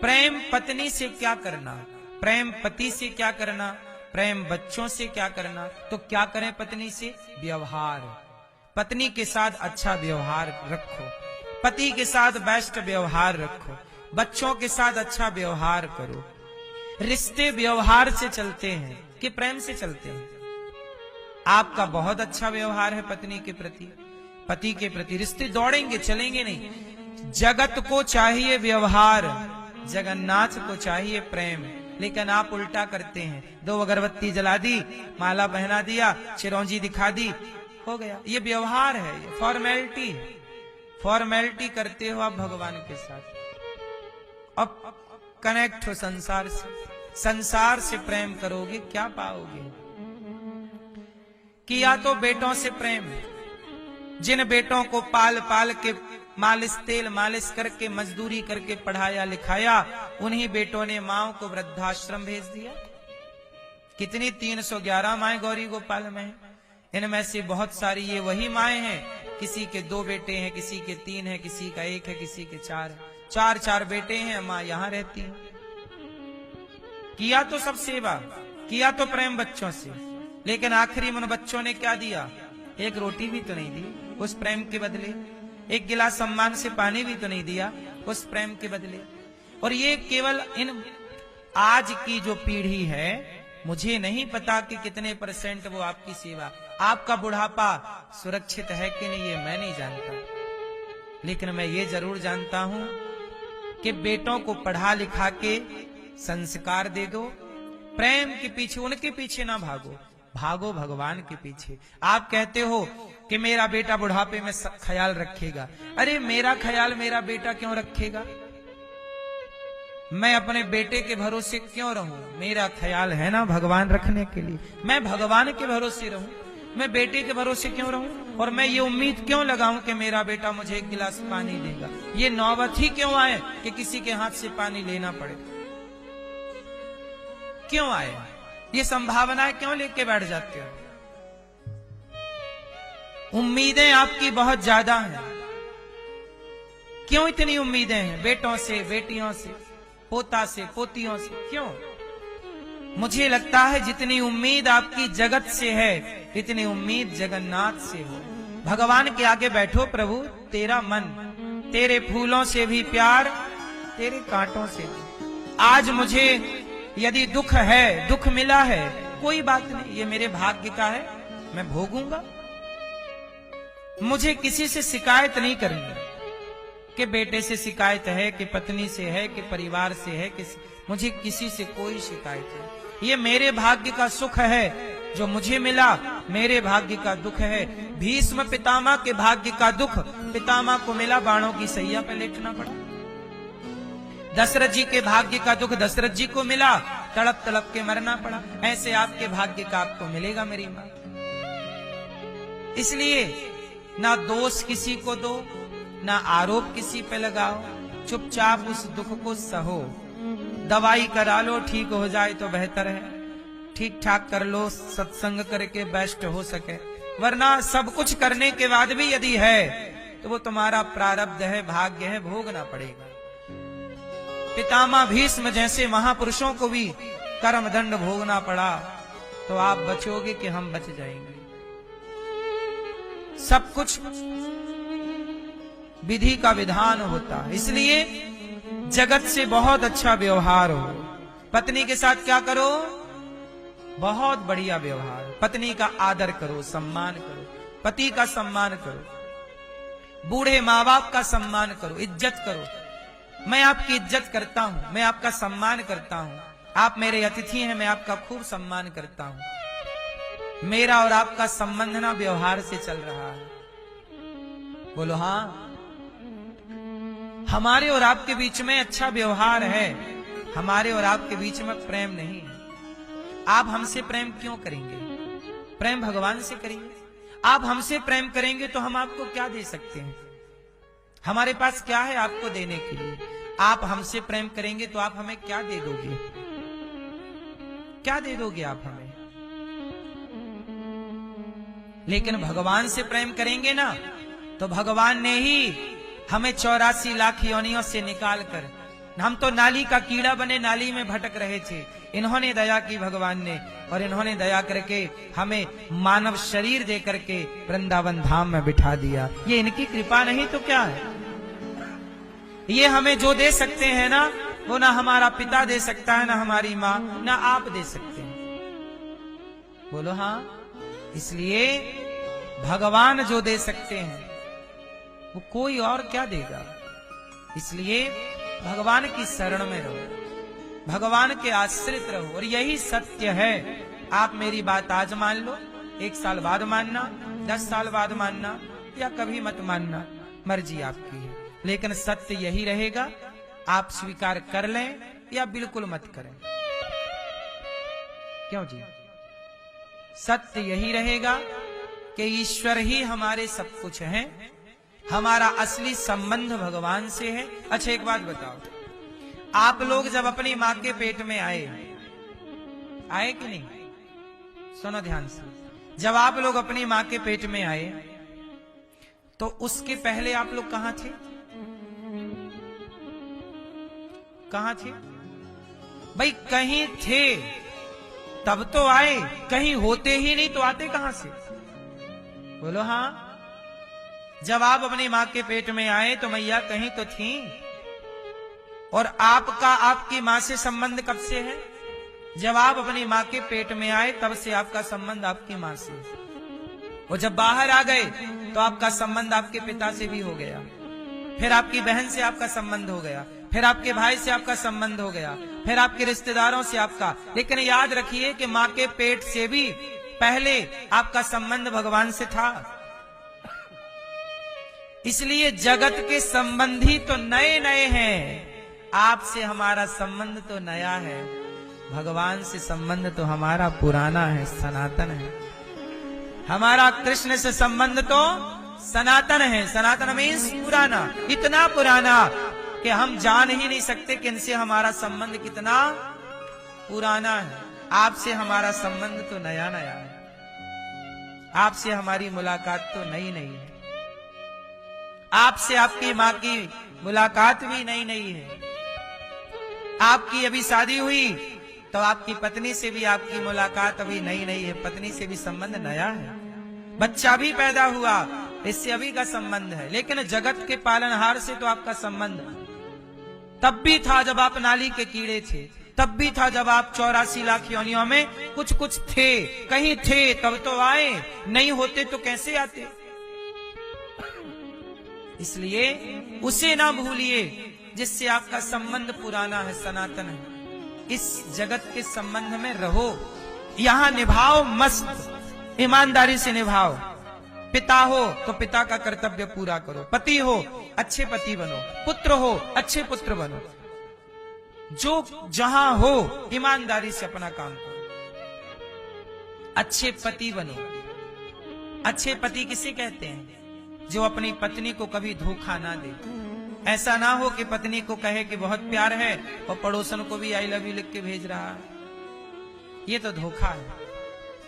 प्रेम पत्नी से क्या करना, प्रेम पति से क्या करना, प्रेम बच्चों से क्या करना। तो क्या करें पत्नी से? व्यवहार। पत्नी के साथ अच्छा व्यवहार रखो, पति के साथ बेस्ट व्यवहार रखो, बच्चों के साथ अच्छा व्यवहार करो। रिश्ते व्यवहार से चलते हैं कि प्रेम से चलते हैं? आपका बहुत अच्छा व्यवहार है पत्नी के प्रति, पति के प्रति, रिश्ते दौड़ेंगे, चलेंगे नहीं। जगत को चाहिए व्यवहार, जगन्नाथ को चाहिए प्रेम, लेकिन आप उल्टा करते हैं। 2 अगरबत्ती जला दी, माला पहना दिया, चिरौंजी दिखा दी, हो गया। ये व्यवहार है, ये फॉर्मेलिटी है। फॉर्मेलिटी करते हो आप भगवान के साथ। अब कनेक्ट हो संसार से, संसार से प्रेम करोगे क्या पाओगे? कि या तो बेटों से प्रेम, जिन बेटों को पाल पाल के मालिश तेल मालिश करके मजदूरी करके पढ़ाया लिखाया, उन्हीं बेटों ने माओ को वृद्धाश्रम भेज दिया। कितनी 311 माएं गौरी गोपाल में हैं। इनमें से बहुत सारी ये वही माएं हैं, किसी के 2 बेटे हैं, किसी के 3 हैं, किसी का 1 है, किसी के 4 है। 4 बेटे हैं, माँ यहां रहती है। किया तो सब सेवा, किया तो प्रेम बच्चों से, लेकिन आखिरी में उन बच्चों ने क्या दिया? एक रोटी भी तो नहीं दी उस प्रेम के बदले, एक गिलास सम्मान से पानी भी तो नहीं दिया उस प्रेम के बदले। और ये केवल इन आज की जो पीढ़ी है, मुझे नहीं पता कि कितने % वो आपकी सेवा, आपका बुढ़ापा सुरक्षित है कि नहीं, ये मैं नहीं जानता। लेकिन मैं ये जरूर जानता हूं कि बेटों को पढ़ा लिखा के संस्कार दे दो, प्रेम के पीछे, उनके पीछे ना भागो, भागो भगवान के पीछे। आप कहते हो कि मेरा बेटा बुढ़ापे में ख्याल रखेगा। अरे मेरा ख्याल मेरा बेटा क्यों रखेगा? मैं अपने बेटे के भरोसे क्यों रहूं? मेरा ख्याल है ना भगवान रखने के लिए। मैं भगवान के भरोसे रहूं, मैं बेटे के भरोसे क्यों रहूं? और मैं ये उम्मीद क्यों लगाऊं कि मेरा बेटा मुझे 1 गिलास पानी देगा? ये नौबत ही क्यों आए कि किसी के हाथ से पानी लेना पड़े? क्यों आए? ये संभावनाएं क्यों लेके बैठ जाते हो? उम्मीदें आपकी बहुत ज्यादा हैं। क्यों इतनी उम्मीदें हैं? बेटों से, बेटियों से, पोता से, पोतियों से, क्यों? मुझे लगता है जितनी उम्मीद आपकी जगत से है, इतनी उम्मीद जगन्नाथ से हो। भगवान के आगे बैठो, प्रभु तेरा मन, तेरे फूलों से भी प्यार, तेरे कांटों से भी। आज मुझे यदि दुख है, दुख मिला है, कोई बात नहीं, ये मेरे भाग्य का है, मैं भोगूंगा। मुझे किसी से शिकायत नहीं करनी कि बेटे से शिकायत है, कि पत्नी से है, कि परिवार से है, मुझे किसी से कोई शिकायत नहीं। ये मेरे भाग्य का सुख है जो मुझे मिला, मेरे भाग्य का दुख है। भीष्म पितामह के भाग्य का दुख पितामह को मिला, बाणों की सैया पे लेटना पड़ा। दशरथ जी के भाग्य का दुख दशरथ जी को मिला, तड़प तड़प के मरना पड़ा। ऐसे आपके भाग्य का आपको मिलेगा मेरी मां। इसलिए ना दोष किसी को दो, ना आरोप किसी पे लगाओ, चुपचाप उस दुख को सहो। दवाई करा लो, ठीक हो जाए तो बेहतर है, ठीक ठाक कर लो, सत्संग करके बेस्ट हो सके। वरना सब कुछ करने के बाद भी यदि है तो वो तुम्हारा प्रारब्ध है, भाग्य है, भोगना पड़ेगा। पितामह भीष्म जैसे महापुरुषों को भी कर्म दंड भोगना पड़ा, तो आप बचोगे कि हम बच जाएंगे? सब कुछ विधि का विधान होता, इसलिए जगत से बहुत अच्छा व्यवहार हो। पत्नी के साथ क्या करो? बहुत बढ़िया व्यवहार। पत्नी का आदर करो, सम्मान करो, पति का सम्मान करो, बूढ़े माँ बाप का सम्मान करो, इज्जत करो। मैं आपकी इज्जत करता हूं, मैं आपका सम्मान करता हूं, आप मेरे अतिथि हैं, मैं आपका खूब सम्मान करता हूं। मेरा और आपका संबंध ना व्यवहार से चल रहा है। बोलो हाँ, हमारे और आपके बीच में अच्छा व्यवहार है, हमारे और आपके बीच में प्रेम नहीं है। आप हमसे प्रेम क्यों करेंगे? प्रेम भगवान से करेंगे। आप हमसे प्रेम करेंगे तो हम आपको क्या दे सकते हैं? हमारे पास क्या है आपको देने के लिए? आप हमसे प्रेम करेंगे तो आप हमें क्या दे दोगे? क्या दे दोगे आप हमें? लेकिन भगवान से प्रेम करेंगे ना, तो भगवान ने ही हमें 84 लाख योनियों से निकालकर हम तो नाली का कीड़ा बने नाली में भटक रहे थे, इन्होंने दया की भगवान ने, और इन्होंने दया करके हमें मानव शरीर दे करके वृंदावन धाम में बिठा दिया। ये इनकी कृपा नहीं तो क्या है? ये हमें जो दे सकते हैं ना, वो ना हमारा पिता दे सकता है, ना हमारी माँ, ना आप दे सकते हैं। बोलो हाँ। इसलिए भगवान जो दे सकते हैं वो कोई और क्या देगा। इसलिए भगवान की शरण में रहो, भगवान के आश्रित रहो, और यही सत्य है। आप मेरी बात आज मान लो, 1 साल बाद मानना, 10 साल बाद मानना, या कभी मत मानना, मर्जी आपकी है, लेकिन सत्य यही रहेगा। आप स्वीकार कर लें या बिल्कुल मत करें। क्यों जी? सत्य यही रहेगा कि ईश्वर ही हमारे सब कुछ हैं, हमारा असली संबंध भगवान से है। अच्छा एक बात बताओ, आप लोग जब अपनी माँ के पेट में आए कि नहीं? सुनो ध्यान से। जब आप लोग अपनी माँ के पेट में आए तो उसके पहले आप लोग कहां थे? कहां थे भाई? कहीं थे तब तो आए, कहीं होते ही नहीं तो आते कहां से? बोलो हाँ। जब आप अपनी माँ के पेट में आए तो मैया कहीं तो थी, और आपका आपकी माँ से संबंध कब से है? जब आप अपनी माँ के पेट में आए तब से आपका संबंध आपकी माँ से, और जब बाहर आ गए तो आपका संबंध आपके पिता से भी हो गया, फिर आपकी बहन से आपका संबंध हो गया, फिर आपके भाई से आपका संबंध हो गया, फिर आपके रिश्तेदारों से आपका। लेकिन याद रखिए कि माँ के पेट से भी पहले आपका संबंध भगवान से था। इसलिए जगत के संबंधी तो नए नए हैं, आपसे हमारा संबंध तो नया है, भगवान से संबंध तो हमारा पुराना है, सनातन है। हमारा कृष्ण से संबंध तो सनातन है। सनातन मीन्स पुराना, इतना पुराना कि हम जान ही नहीं सकते कि इनसे हमारा संबंध कितना पुराना है। आपसे हमारा संबंध तो नया नया है, आपसे हमारी मुलाकात तो नई नई है, आपसे आपकी माँ की मुलाकात भी नई नई है। आपकी अभी शादी हुई तो आपकी पत्नी से भी आपकी मुलाकात अभी नई नई है, पत्नी से भी संबंध नया है। बच्चा भी पैदा हुआ, इससे अभी का संबंध है। लेकिन जगत के पालनहार से तो आपका संबंध तब भी था जब आप नाली के कीड़े थे, तब भी था जब आप 84 लाख योनियों में कुछ कुछ थे, कहीं थे तब तो आए, नहीं होते तो कैसे आते। इसलिए उसे ना भूलिए जिससे आपका संबंध पुराना है, सनातन है। इस जगत के संबंध में रहो, यहां निभाओ, मस्त ईमानदारी से निभाओ। पिता हो तो पिता का कर्तव्य पूरा करो, पति हो अच्छे पति बनो, पुत्र हो अच्छे पुत्र बनो, जो जहां हो ईमानदारी से अपना काम करो, अच्छे पति बनो। अच्छे पति किसे कहते हैं? जो अपनी पत्नी को कभी धोखा ना दे। ऐसा ना हो कि पत्नी को कहे कि बहुत प्यार है और पड़ोसन को भी आई लव यू लिख के भेज रहा है, ये तो धोखा है।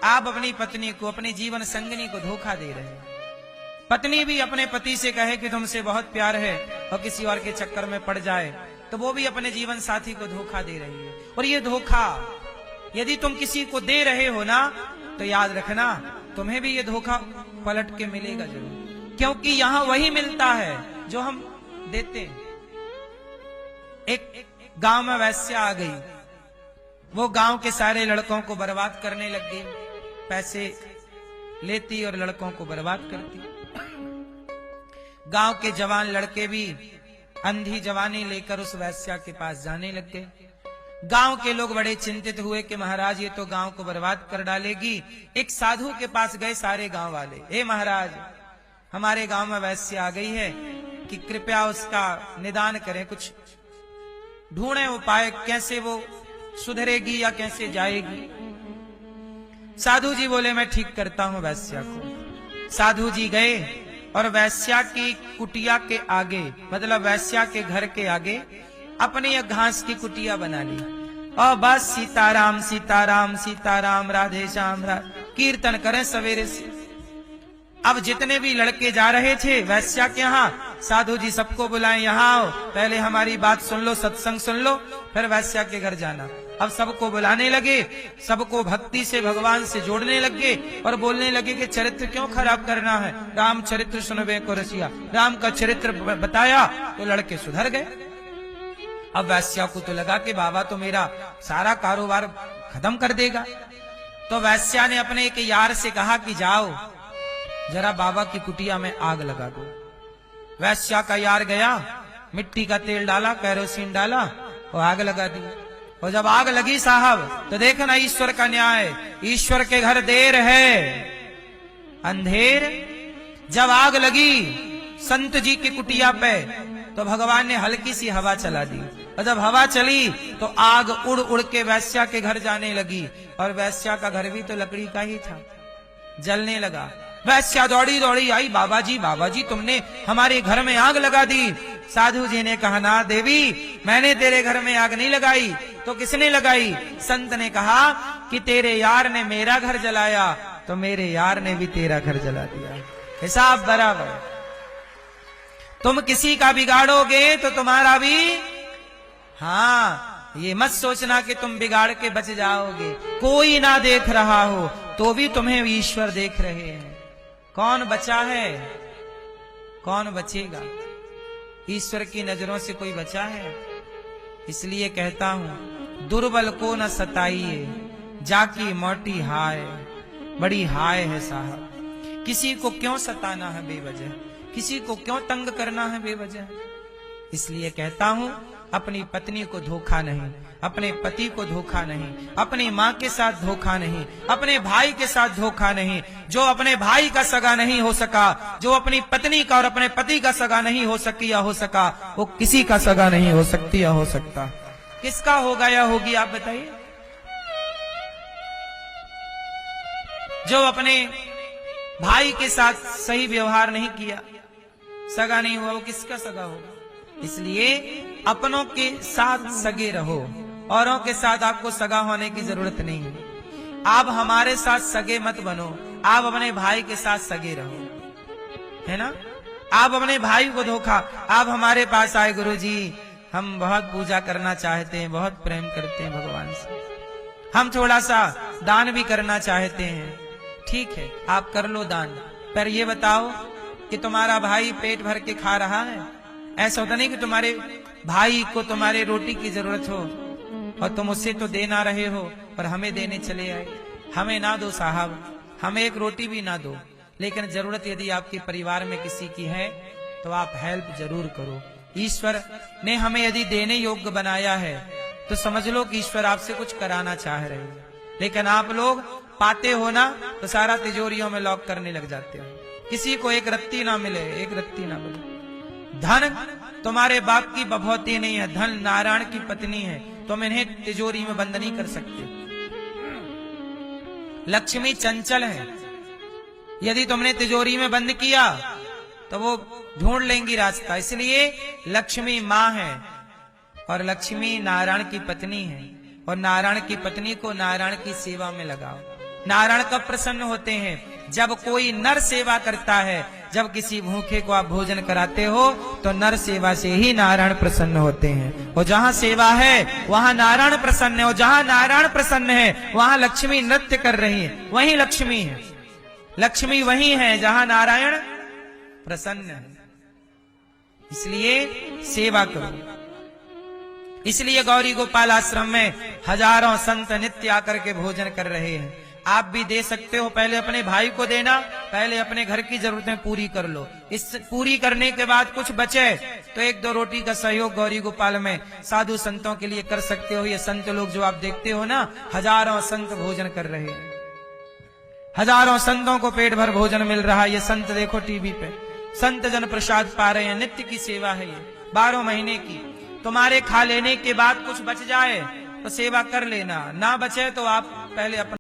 आप अपनी पत्नी को, अपने जीवन संगिनी को धोखा दे रहे हैं। पत्नी भी अपने पति से कहे कि तुमसे बहुत प्यार है और किसी और के चक्कर में पड़ जाए तो वो भी अपने जीवन साथी को धोखा दे रही है। और ये धोखा यदि तुम किसी को दे रहे हो ना, तो याद रखना तुम्हें भी ये धोखा पलट के मिलेगा जरूर, क्योंकि यहां वही मिलता है जो हम देते हैं। एक गांव में वैश्या आ गई, वो गांव के सारे लड़कों को बर्बाद करने लग गई, पैसे लेती और लड़कों को बर्बाद करती। गांव के जवान लड़के भी अंधी जवानी लेकर उस वैश्या के पास जाने लग गए। गांव के लोग बड़े चिंतित हुए कि महाराज ये तो गांव को बर्बाद कर डालेगी। एक साधु के पास गए सारे गांव वाले, हे महाराज हमारे गांव में वैश्या आ गई है कि कृपया उसका निदान करें, कुछ ढूंढे उपाय, कैसे वो सुधरेगी या कैसे जाएगी। साधु जी बोले मैं ठीक करता हूं वैश्या को। साधु जी गए और वैश्या की कुटिया के आगे, मतलब वैश्या के घर के आगे अपनी एक घास की कुटिया बना ली और बस सीताराम सीताराम सीताराम राधे श्याम कीर्तन करें सवेरे से। अब जितने भी लड़के जा रहे थे वैश्या के यहाँ, साधु जी सबको बुलाएं, यहाँ आओ, पहले हमारी बात सुन लो, सत्संग सुन लो, फिर वैश्या के घर जाना। अब सबको बुलाने लगे, सबको भक्ति से भगवान से जोड़ने लगे और बोलने लगे कि चरित्र क्यों खराब करना है, राम चरित्र सुनबे को रसिया। राम का चरित्र बताया तो लड़के सुधर गए। अब वैश्या को तो लगा कि बाबा तो मेरा सारा कारोबार खत्म कर देगा। तो वैश्या ने अपने एक यार से कहा कि जाओ जरा बाबा की कुटिया में आग लगा दो। वैश्या का यार गया, मिट्टी का तेल डाला, केरोसिन डाला और आग लगा दी। और जब आग लगी साहब, तो देखना ईश्वर का न्याय, ईश्वर के घर देर है अंधेर। जब आग लगी संत जी की कुटिया पे, तो भगवान ने हल्की सी हवा चला दी, और जब हवा चली तो आग उड़ उड़ के वैश्या के घर जाने लगी। और वैश्या का घर भी तो लकड़ी का ही था, जलने लगा। वैश्या दौड़ी दौड़ी आई, बाबा जी तुमने हमारे घर में आग लगा दी। साधु जी ने कहा, ना देवी, मैंने तेरे घर में आग नहीं लगाई, तो किसने लगाई? संत ने कहा कि तेरे यार ने मेरा घर जलाया, तो मेरे यार ने भी तेरा घर जला दिया, हिसाब बराबर। तुम किसी का बिगाड़ोगे तो तुम्हारा भी, हाँ, ये मत सोचना कि तुम बिगाड़ के बच जाओगे। कोई ना देख रहा हो तो भी तुम्हें ईश्वर देख रहे हैं। कौन बचा है, कौन बचेगा? ईश्वर की नजरों से कोई बचा है? इसलिए कहता हूं, दुर्बल को न सताइए, जाकी मोटी हाय, बड़ी हाय है साहब। किसी को क्यों सताना है बेवजह, किसी को क्यों तंग करना है बेवजह? इसलिए कहता हूं, अपनी पत्नी को धोखा नहीं, अपने पति को धोखा नहीं, अपनी माँ के साथ धोखा नहीं, अपने भाई के साथ धोखा नहीं। जो अपने भाई का सगा नहीं हो सका, जो अपनी पत्नी का और अपने पति का सगा नहीं हो सकी या हो सका, वो किसी का सगा नहीं हो सकती या हो सकता। किसका होगा या होगी आप बताइए? जो अपने भाई के साथ सही व्यवहार नहीं किया, सगा नहीं हुआ, वो किसका सगा होगा? इसलिए अपनों के साथ सगे रहो, औरों के साथ आपको सगा होने की जरूरत नहीं है। आप हमारे साथ सगे मत बनो, आप अपने भाई के साथ सगे रहो, है ना? आप अपने भाई को धोखा, आप हमारे पास आए, गुरुजी हम बहुत पूजा करना चाहते हैं, बहुत प्रेम करते हैं भगवान से, हम थोड़ा सा दान भी करना चाहते हैं। ठीक है, आप कर लो दान, पर ये बताओ कि तुम्हारा भाई पेट भर के खा रहा है? ऐसा होता नहीं कि तुम्हारे भाई को तुम्हारे रोटी की जरूरत हो और तुम उससे तो दे ना रहे हो, पर हमें देने चले आए। हमें ना दो साहब, हमें एक रोटी भी ना दो, लेकिन जरूरत यदि आपके परिवार में किसी की है तो आप हेल्प जरूर करो। ईश्वर ने हमें यदि देने योग्य बनाया है तो समझ लो कि ईश्वर आपसे कुछ कराना चाह रहे हैं। लेकिन आप लोग पाते हो ना तो सारा तिजोरियों में लॉक करने लग जाते हो। किसी को एक रत्ती ना मिले, एक रत्ती ना मिले। धन तुम्हारे बाप की बभौती नहीं है, धन नारायण की पत्नी है, तुम इन्हें तिजोरी में बंद नहीं कर सकते। लक्ष्मी चंचल है, यदि तुमने तिजोरी में बंद किया तो वो ढूंढ लेंगी रास्ता। इसलिए लक्ष्मी माँ है और लक्ष्मी नारायण की पत्नी है, और नारायण की पत्नी को नारायण की सेवा में लगाओ। नारायण कब प्रसन्न होते हैं? जब कोई नर सेवा करता है। जब किसी भूखे को आप भोजन कराते हो तो नर सेवा से ही नारायण प्रसन्न होते हैं। और जहाँ सेवा है वहाँ नारायण प्रसन्न है, और जहाँ नारायण प्रसन्न है वहाँ लक्ष्मी नृत्य कर रही है, वहीं लक्ष्मी है। लक्ष्मी वही है जहाँ नारायण प्रसन्न है। इसलिए सेवा करो। इसलिए गौरी गोपाल आश्रम में हजारों संत नित्य आकर के भोजन कर रहे हैं। आप भी दे सकते हो, पहले अपने भाई को देना, पहले अपने घर की जरूरतें पूरी कर लो। इस पूरी करने के बाद कुछ बचे तो एक दो रोटी का सहयोग गौरी गोपाल में साधु संतों के लिए कर सकते हो। ये संत लोग जो आप देखते हो ना, हजारों संत भोजन कर रहे हैं, हजारों संतों को पेट भर भोजन मिल रहा है। ये संत देखो टीवी पे, संत जन प्रसाद पा रहे हैं। नित्य की सेवा है ये, 12 महीने की। तुम्हारे खा लेने के बाद कुछ बच जाए तो सेवा कर लेना, ना बचे तो आप पहले अपना